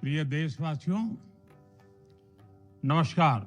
प्रिय देशवासियों, नमस्कार।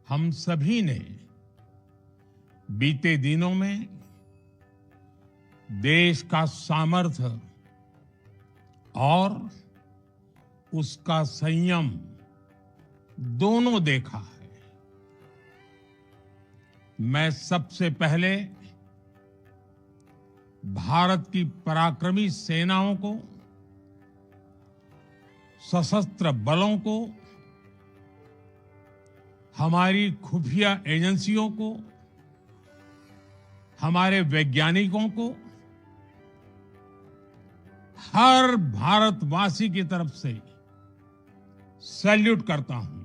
हम सभी ने बीते दिनों में देश का सामर्थ्य और उसका संयम दोनों देखा है। मैं सबसे पहले भारत की पराक्रमी सेनाओं को, सशस्त्र बलों को, हमारी खुफिया एजेंसियों को, हमारे वैज्ञानिकों को, हर भारतवासी की तरफ से सैल्यूट करता हूं।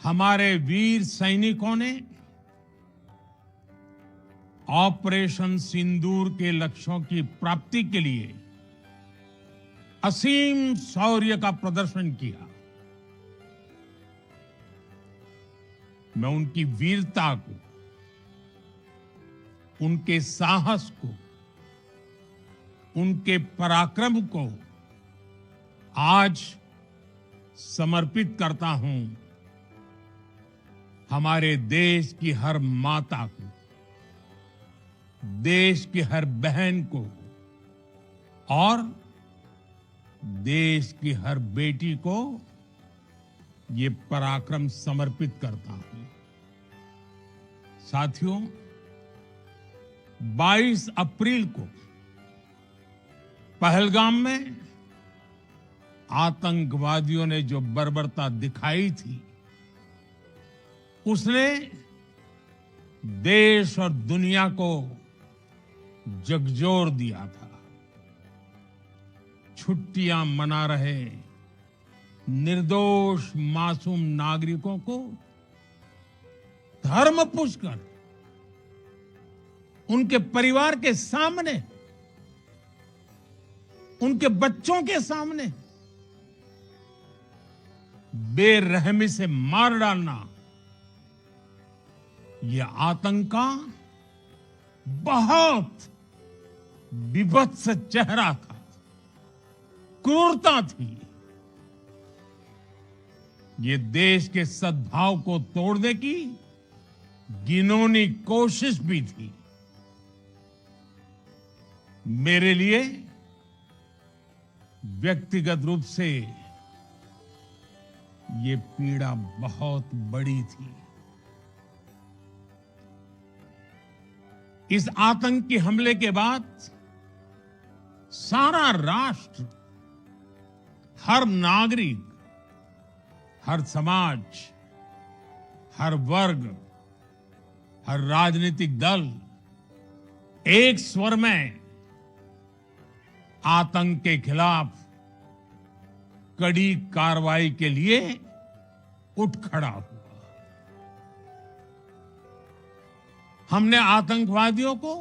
हमारे वीर सैनिकों ने ऑपरेशन सिंदूर के लक्ष्यों की प्राप्ति के लिए असीम शौर्य का प्रदर्शन किया। मैं उनकी वीरता को, उनके साहस को, उनके पराक्रम को आज समर्पित करता हूं हमारे देश की हर माता को, देश की हर बहन को और देश की हर बेटी को ये पराक्रम समर्पित करता हूं। साथियों, 22 अप्रैल को पहलगाम में आतंकवादियों ने जो बर्बरता दिखाई थी, उसने देश और दुनिया को झकझोर दिया था। छुट्टियां मना रहे निर्दोष मासूम नागरिकों को धर्म पूछकर उनके परिवार के सामने, उनके बच्चों के सामने बेरहमी से मार डालना, यह आतंक का बहुत विभत्स चेहरा था, क्रूरता थी। ये देश के सद्भाव को तोड़ने की घिनौनी कोशिश भी थी। मेरे लिए व्यक्तिगत रूप से ये पीड़ा बहुत बड़ी थी। इस आतंकी हमले के बाद सारा राष्ट्र, हर नागरिक, हर समाज, हर वर्ग, हर राजनीतिक दल एक स्वर में आतंक के खिलाफ कड़ी कार्रवाई के लिए उठ खड़ा हुआ। हमने आतंकवादियों को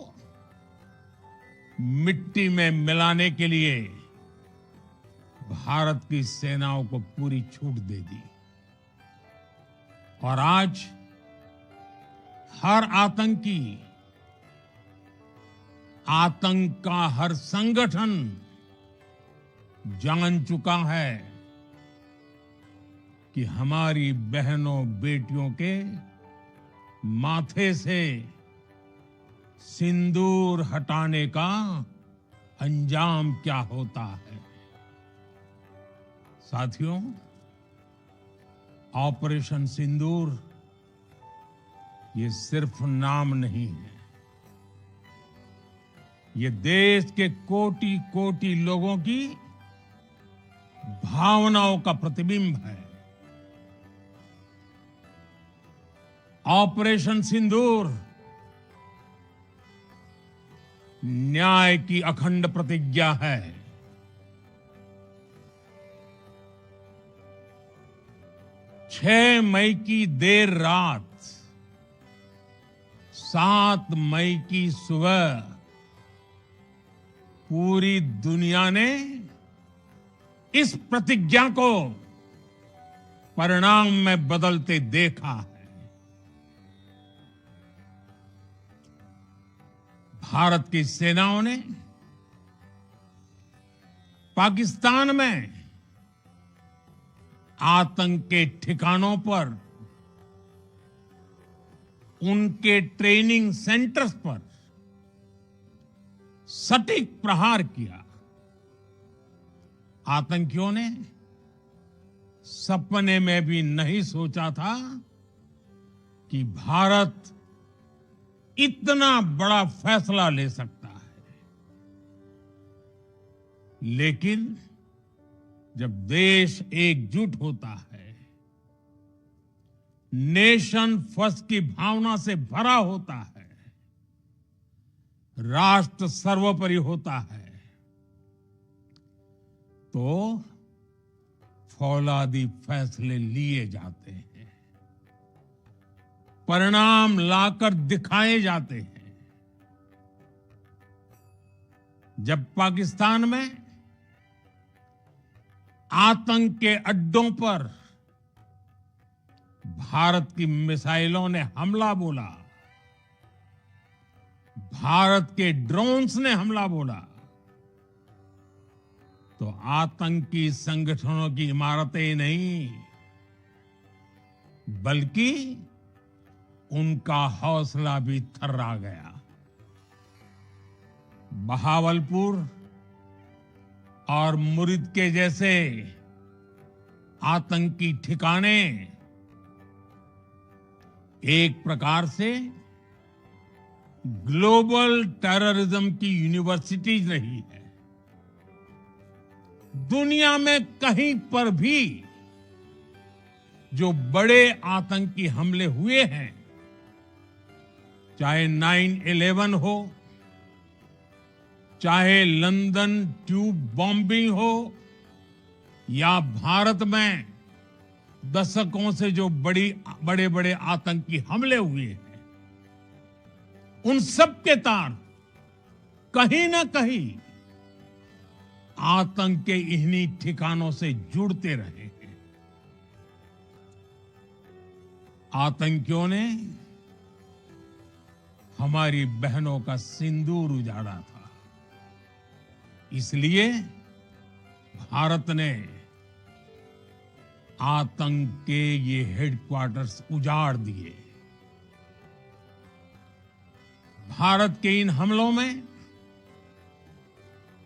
मिट्टी में मिलाने के लिए भारत की सेनाओं को पूरी छूट दे दी और आज हर आतंकी, आतंक का हर संगठन जान चुका है कि हमारी बहनों बेटियों के माथे से सिंदूर हटाने का अंजाम क्या होता है। साथियों, ऑपरेशन सिंदूर ये सिर्फ नाम नहीं है, ये देश के कोटि कोटि लोगों की भावनाओं का प्रतिबिंब है। ऑपरेशन सिंदूर न्याय की अखंड प्रतिज्ञा है। 6 मई की देर रात, 7 मई की सुबह पूरी दुनिया ने इस प्रतिज्ञा को परिणाम में बदलते देखा है। भारत की सेनाओं ने पाकिस्तान में आतंक के ठिकानों पर, उनके ट्रेनिंग सेंटर्स पर सटीक प्रहार किया। आतंकियों ने सपने में भी नहीं सोचा था कि भारत इतना बड़ा फैसला ले सकता है। लेकिन जब देश एकजुट होता है, नेशन फर्स्ट की भावना से भरा होता है, राष्ट्र सर्वोपरि होता है, तो फौलादी फैसले लिए जाते हैं, परिणाम लाकर दिखाए जाते हैं। जब पाकिस्तान में आतंक के अड्डों पर भारत की मिसाइलों ने हमला बोला, भारत के ड्रोन्स ने हमला बोला, तो आतंकी संगठनों की इमारतें नहीं, बल्कि उनका हौसला भी थर्रा गया। बहावलपुर और मुरिद के जैसे आतंकी ठिकाने एक प्रकार से ग्लोबल टेररिज्म की यूनिवर्सिटीज रही है। दुनिया में कहीं पर भी जो बड़े आतंकी हमले हुए हैं, चाहे 9/11 हो, चाहे लंदन ट्यूब बॉम्बिंग हो, या भारत में दशकों से जो बड़े बड़े आतंकी हमले हुए हैं, उन सब के तार कहीं ना कहीं आतंक के इन्हीं ठिकानों से जुड़ते रहे हैं। आतंकियों ने हमारी बहनों का सिंदूर उजाड़ा था, इसलिए भारत ने आतंक के ये हेडक्वार्टर्स उजाड़ दिए। भारत के इन हमलों में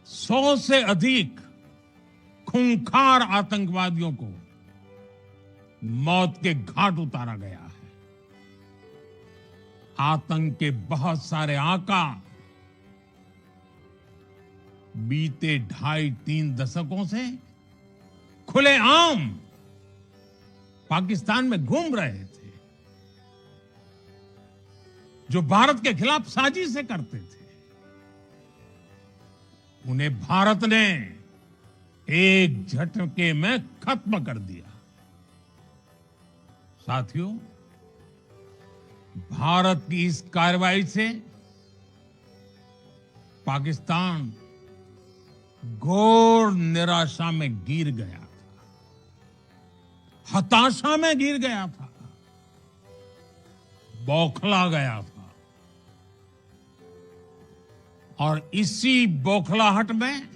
100 से अधिक खूंखार आतंकवादियों को मौत के घाट उतारा गया है। आतंक के बहुत सारे आका बीते 2.5-3 दशकों से खुलेआम पाकिस्तान में घूम रहे थे, जो भारत के खिलाफ साजिशें करते थे। उन्हें भारत ने एक झटके में खत्म कर दिया। साथियों, भारत की इस कार्रवाई से पाकिस्तान घोर निराशा में गिर गया था, हताशा में गिर गया था, बौखला गया था। और इसी बौखलाहट में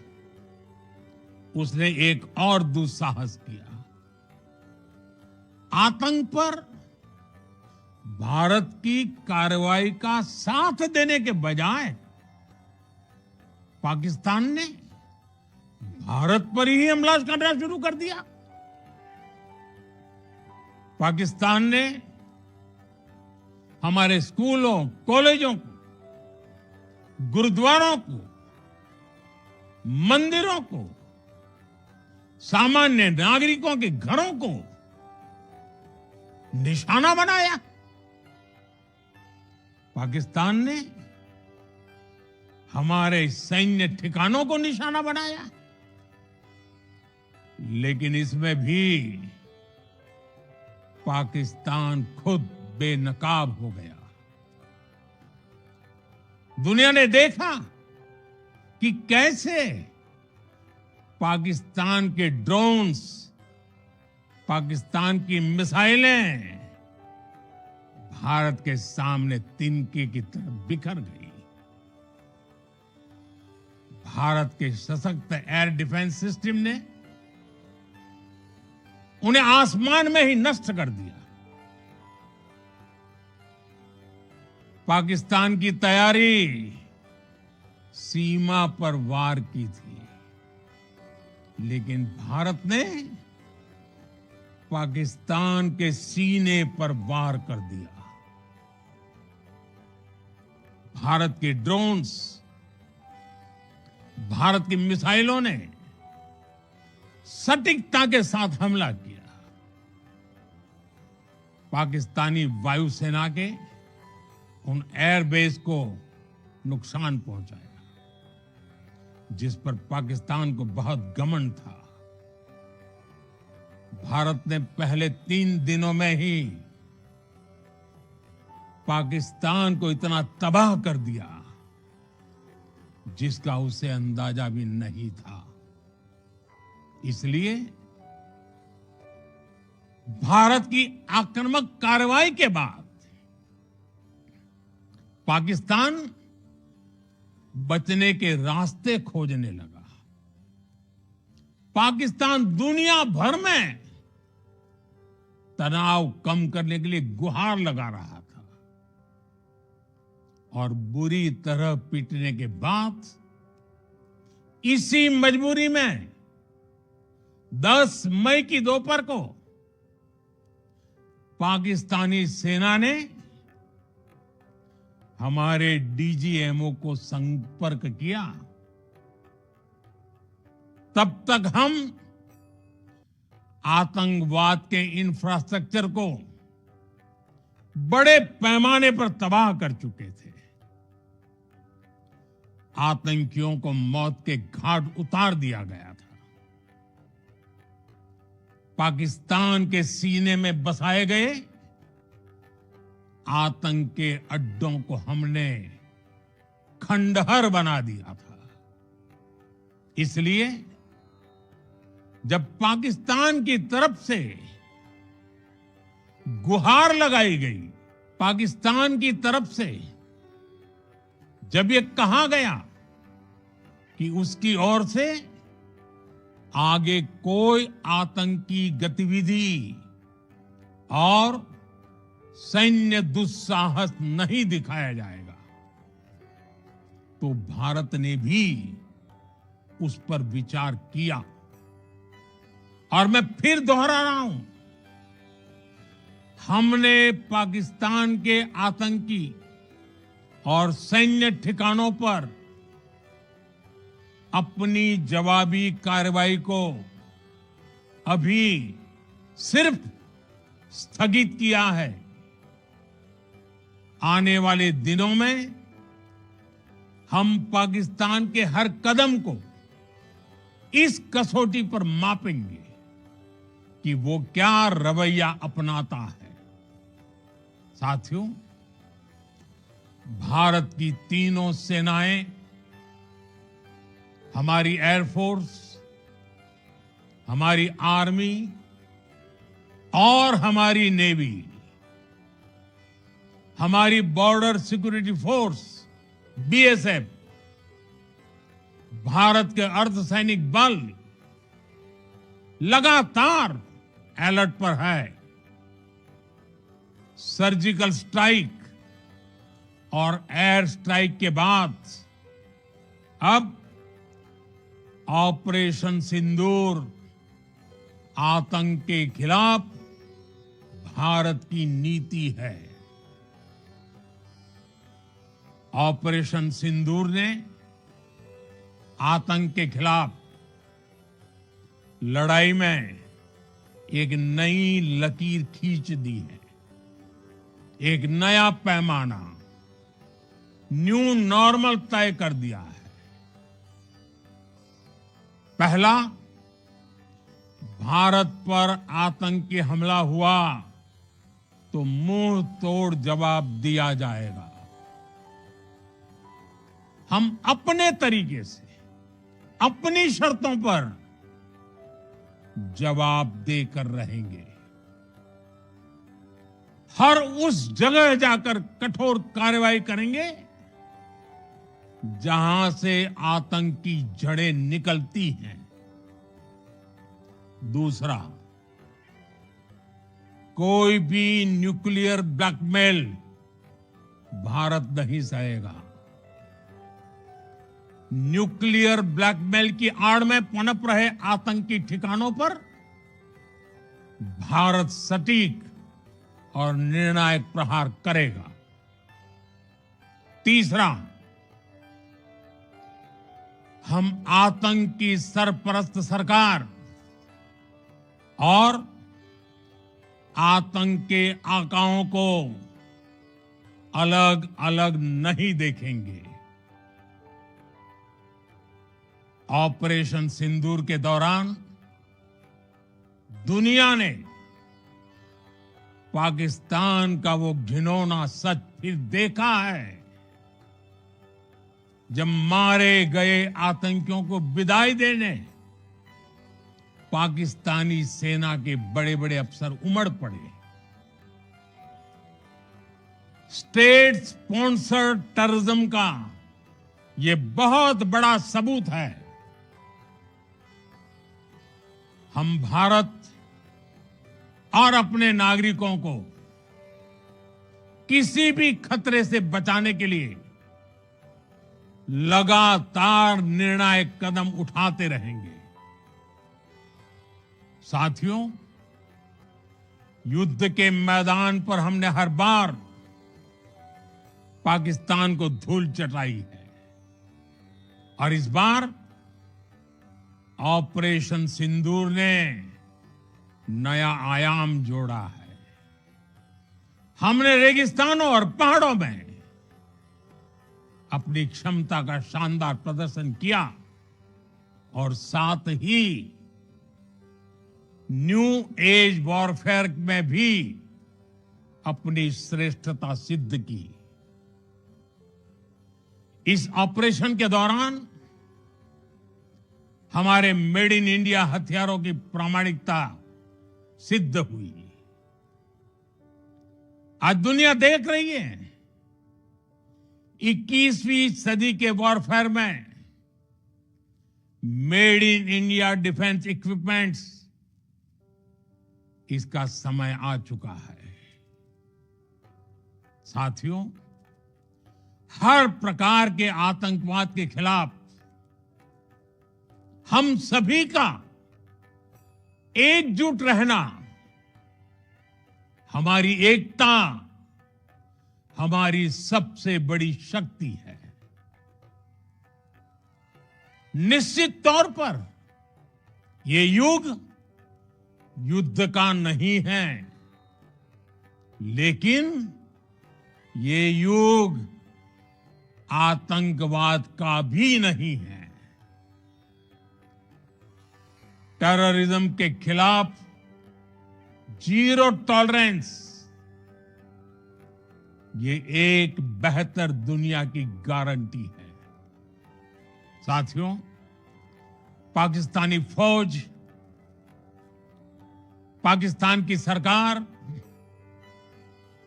उसने एक और दुस्साहस किया। आतंक पर भारत की कार्रवाई का साथ देने के बजाय पाकिस्तान ने भारत पर ही हमला करना शुरू कर दिया। पाकिस्तान ने हमारे स्कूलों, कॉलेजों को, गुरुद्वारों को, मंदिरों को, सामान्य नागरिकों के घरों को निशाना बनाया। पाकिस्तान ने हमारे सैन्य ठिकानों को निशाना बनाया। लेकिन इसमें भी पाकिस्तान खुद बेनकाब हो गया। दुनिया ने देखा कि कैसे पाकिस्तान के ड्रोन्स, पाकिस्तान की मिसाइलें भारत के सामने तिनके की तरह बिखर गई। भारत के सशक्त एयर डिफेंस सिस्टम ने उन्हें आसमान में ही नष्ट कर दिया। पाकिस्तान की तैयारी सीमा पर वार की थी, लेकिन भारत ने पाकिस्तान के सीने पर वार कर दिया। भारत के ड्रोन्स, भारत की मिसाइलों ने सटीकता के साथ हमला किया। पाकिस्तानी वायुसेना के उन एयरबेस को नुकसान पहुंचाया, जिस पर पाकिस्तान को बहुत घमंड था। भारत ने पहले 3 दिनों में ही पाकिस्तान को इतना तबाह कर दिया जिसका उसे अंदाजा भी नहीं था। इसलिए भारत की आक्रामक कार्रवाई के बाद पाकिस्तान बचने के रास्ते खोजने लगा। पाकिस्तान दुनिया भर में तनाव कम करने के लिए गुहार लगा रहा था, और बुरी तरह पीटने के बाद इसी मजबूरी में 10 मई की दोपहर को पाकिस्तानी सेना ने हमारे डीजीएमओ को संपर्क किया। तब तक हम आतंकवाद के इंफ्रास्ट्रक्चर को बड़े पैमाने पर तबाह कर चुके थे। आतंकियों को मौत के घाट उतार दिया गया था। पाकिस्तान के सीने में बसाए गए आतंक के अड्डों को हमने खंडहर बना दिया था। इसलिए जब पाकिस्तान की तरफ से गुहार लगाई गई, पाकिस्तान की तरफ से जब ये कहा गया कि उसकी ओर से आगे कोई आतंकी गतिविधि और सैन्य दुस्साहस नहीं दिखाया जाएगा, तो भारत ने भी उस पर विचार किया। और मैं फिर दोहरा रहा हूं, हमने पाकिस्तान के आतंकी और सैन्य ठिकानों पर अपनी जवाबी कार्रवाई को अभी सिर्फ स्थगित किया है। आने वाले दिनों में हम पाकिस्तान के हर कदम को इस कसौटी पर मापेंगे कि वो क्या रवैया अपनाता है। साथियों, भारत की तीनों सेनाएं, हमारी एयरफोर्स, हमारी आर्मी और हमारी नेवी, हमारी border security force BSF, Bharat के अर्धसैनिक बल लगातार अलर्ट पर है। सर्जिकल स्ट्राइक और एयर स्ट्राइक के बाद अब ऑपरेशन सिंदूर आतंक के खिलाफ भारत की नीति है। ऑपरेशन सिंदूर ने आतंक के खिलाफ लड़ाई में एक नई लकीर खींच दी है। एक नया पैमाना, न्यू नॉर्मल तय कर दिया है। पहला, भारत पर आतंकी हमला हुआ तो मुंह तोड़ जवाब दिया जाएगा। हम अपने तरीके से, अपनी शर्तों पर जवाब देकर रहेंगे। हर उस जगह जाकर कठोर कार्रवाई करेंगे जहां से आतंक की जड़ें निकलती हैं। दूसरा, कोई भी न्यूक्लियर ब्लैकमेल भारत नहीं सहेगा। न्यूक्लियर ब्लैकमेल की आड़ में पनप रहे आतंकी ठिकानों पर भारत सटीक और निर्णायक प्रहार करेगा। तीसरा, हम आतंक की सरपरस्त सरकार और आतंक के आकाओं को अलग अलग नहीं देखेंगे। ऑपरेशन सिंदूर के दौरान दुनिया ने पाकिस्तान का वो घिनौना सच फिर देखा है, जब मारे गए आतंकियों को विदाई देने पाकिस्तानी सेना के बड़े बड़े अफसर उमड़ पड़े। स्टेट स्पॉन्सर्ड टेररिज्म का ये बहुत बड़ा सबूत है। हम भारत और अपने नागरिकों को किसी भी खतरे से बचाने के लिए लगातार निर्णायक कदम उठाते रहेंगे। साथियों, युद्ध के मैदान पर हमने हर बार पाकिस्तान को धूल चटाई है और इस बार ऑपरेशन सिंदूर ने नया आयाम जोड़ा है। हमने रेगिस्तानों और पहाड़ों में अपनी क्षमता का शानदार प्रदर्शन किया और साथ ही न्यू एज वॉरफेयर में भी अपनी श्रेष्ठता सिद्ध की। इस ऑपरेशन के दौरान हमारे मेड इन इंडिया हथियारों की प्रामाणिकता सिद्ध हुई। आज दुनिया देख रही है 21वीं सदी के वॉरफेयर में made in India defence equipments, इसका समय आ चुका है। साथियों, हर प्रकार के आतंकवाद के खिलाफ हम सभी का एकजुट रहना, हमारी एकता हमारी सबसे बड़ी शक्ति है। निश्चित तौर पर ये युग युद्ध का नहीं है, लेकिन ये युग आतंकवाद का भी नहीं है। टेररिज्म के खिलाफ जीरो टॉलरेंस, ये एक बेहतर दुनिया की गारंटी है। साथियों, पाकिस्तानी फौज, पाकिस्तान की सरकार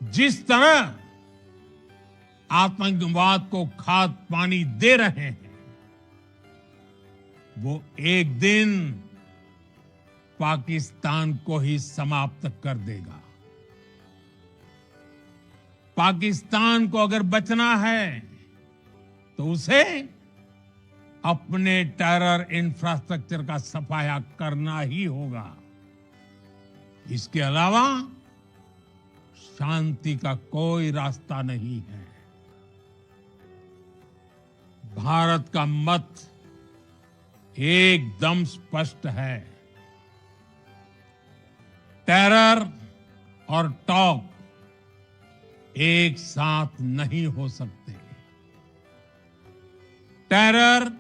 जिस तरह आतंकवाद को खाद पानी दे रहे हैं, वो एक दिन पाकिस्तान को ही समाप्त कर देगा। पाकिस्तान को अगर बचना है तो उसे अपने टेरर इंफ्रास्ट्रक्चर का सफाया करना ही होगा। इसके अलावा शांति का कोई रास्ता नहीं है। भारत का मत एकदम स्पष्ट है। टेरर और टॉक एक साथ नहीं हो सकते। टेरर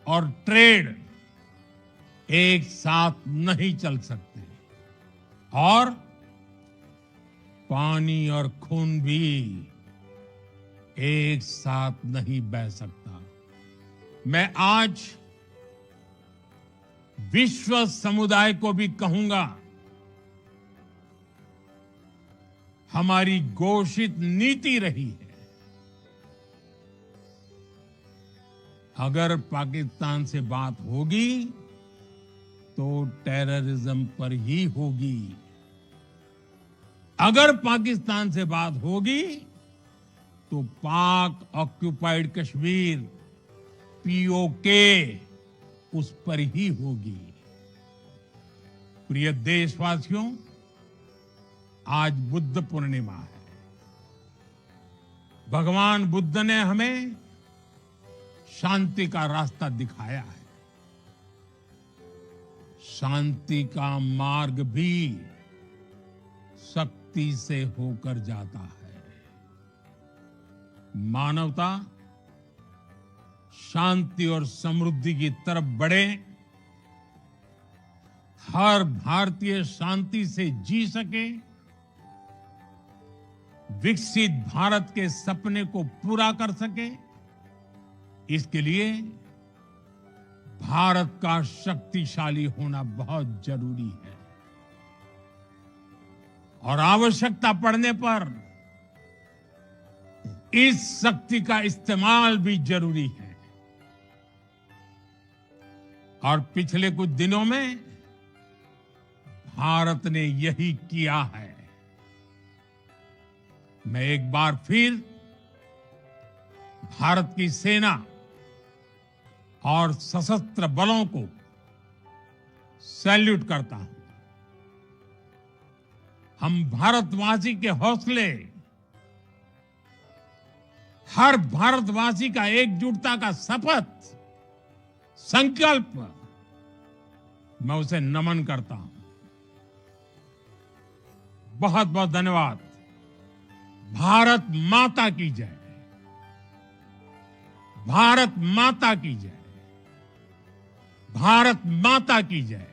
और ट्रेड एक साथ नहीं चल सकते और पानी और खून भी एक साथ नहीं बह सकता। मैं आज विश्व समुदाय को भी कहूंगा, हमारी घोषित नीति रही है अगर पाकिस्तान से बात होगी तो टेररिज्म पर ही होगी। अगर पाकिस्तान से बात होगी तो पाक ऑक्युपाइड कश्मीर पीओके उस पर ही होगी। प्रिय देशवासियों, आज बुद्ध पूर्णिमा है। भगवान बुद्ध ने हमें शांति का रास्ता दिखाया है। शांति का मार्ग भी शक्ति से होकर जाता है। मानवता शांति और समृद्धि की तरफ बढ़े, हर भारतीय शांति से जी सके, विकसित भारत के सपने को पूरा कर सके, इसके लिए भारत का शक्तिशाली होना बहुत जरूरी है। और आवश्यकता पड़ने पर इस शक्ति का इस्तेमाल भी जरूरी है। और पिछले कुछ दिनों में भारत ने यही किया है। मैं एक बार फिर भारत की सेना और सशस्त्र बलों को सैल्यूट करता हूं। हम भारतवासी के हौसले, हर भारतवासी का एकजुटता का शपथ, संकल्प, मैं उसे नमन करता हूं। बहुत बहुत धन्यवाद। भारत माता की जय। भारत माता की जय। भारत माता की जय।